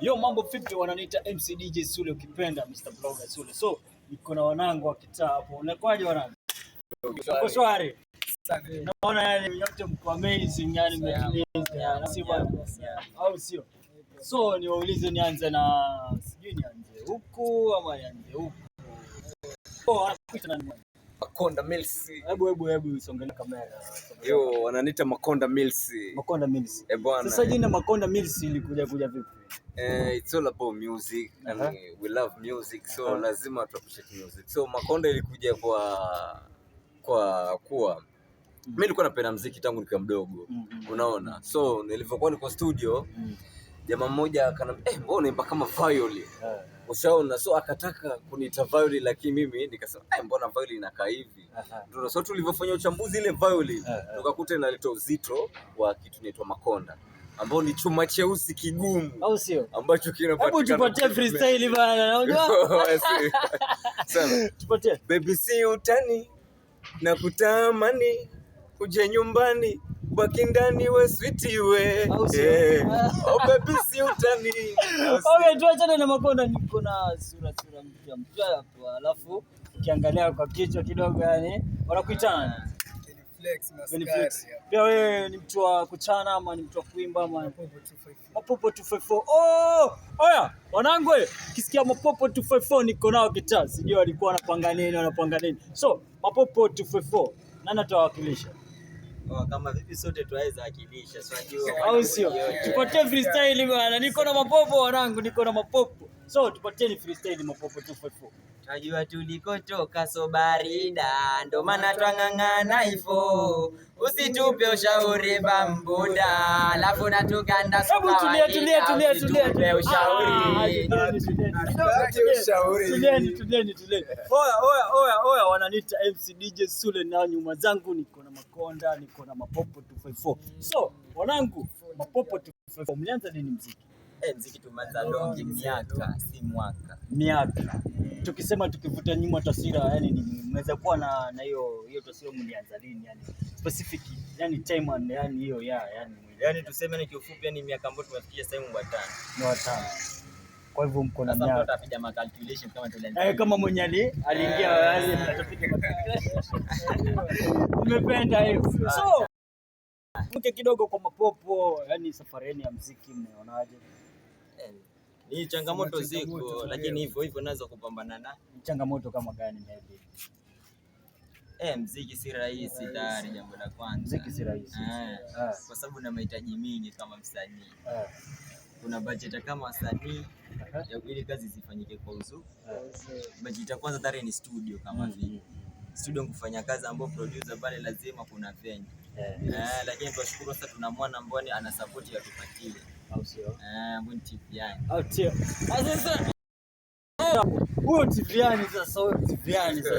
Yo, mambo vipi? Wananiita MC DJ Sule, ukipenda Mr. Blogger Sule. So niko na wanangu wa kitaa hapo. Unakwaje wanangu? Uko shwari? Naona yani yote mko amazing, yani mmetuliza, si bwana? Au sio? So niwaulize, nianze na sijui nianze huku ama nianze huku. Anakuita nani mwana? Makonda Mills. Hebu songelea kamera. Yo, wananiita Makonda Mills. Makonda Mills. Bwana. Sasa jina Makonda Mills ilikuja vipi? It's all about music and we love music, so lazima tu appreciate music. So Makonda ilikuja kwa kuwa mimi nilikuwa napenda muziki tangu nikiwa mdogo. Unaona? So nilivyokuwa niko studio, jamaa mmoja akaniambia, mbona unaimba kama violin? Ushaona? So akataka kuniita violin, lakini mimi nikasema mbona violin inakaa hivi? Ndio so tulivyofanya uchambuzi ile violin tukakuta inaleta uzito wa kitu inaitwa Makonda, ambao ni chuma cheusi kigumu, au sio? Ambacho kinapatikana. Hebu tupatie freestyle bana, unajua? Sana. Tupatie. Baby si utani na kutamani uje nyumbani baki ndani we sweetie we. Oh baby si utani. Okay, tuachane na Makonda. Niko na sura mpya hapo, alafu ukiangalia kwa kichwa kidogo, yani wanakuitana Flex. Pia wewe ni mtu wa kuchana ama ni mtu wa kuimba ama Mapopo 254? Oh, oya wanangu, ukisikia Mapopo 254 niko nao kitaa. Sijui walikuwa wanapanga nini. So Mapopo 254 nani atawakilisha? Kama vipi sote tuweza wakilisha, sio unajua, au sio? Tupatie freestyle bwana. Niko na Mapopo wanangu, niko na Mapopo. So tupatieni freestyle Mapopo 254. Najua tulikotoka so barida, ndo maana twang'ang'ana hivyo. Usitupe ushauri bambuda, alafu natukanda sawa. Hebu tulia. Ushauri. Tulieni. Oya, wananiita MC DJ Sule, na nyuma zangu niko na Makonda, niko na Mapopo 254. So wanangu, Mapopo 254 mlianza lini muziki? Muziki tumeanza longi miaka, si mwaka. Miaka. Tukisema tukivuta nyuma taswira, yani mmeweza kuwa na hiyo taswira, mlianza lini yani specific, yani time and yani hiyo yani tuseme ni kiufupi, yani miaka ambayo tumefikia sasa hivi ni watano. Kwa hivyo mko na miaka. Sasa tutapiga ma calculation kama tulianza. Kama mwenye aliingia atapiga ma calculation. Nimependa hiyo. So mke kidogo kwa Mapopo, yani safari ya muziki mnaonaje? Ni changamoto ziko, lakini hivyo naweza kupambana na changamoto kama gani maybe? Muziki si rahisi tayari, jambo la kwanza. Muziki si rahisi. Kwa sababu na mahitaji mingi kama msanii. Kuna budget kama wasanii ili kazi zifanyike kwa uzuri. Budget ya kwanza tayari ni studio kama vile. Studio kufanya kazi ambapo producer pale lazima kuna venue. Lakini tunashukuru sasa tuna mwana mboni ana support ya tupatie. Au sio? Mboni Tiviani. Au sio? Sasa huyo Tiviani sasa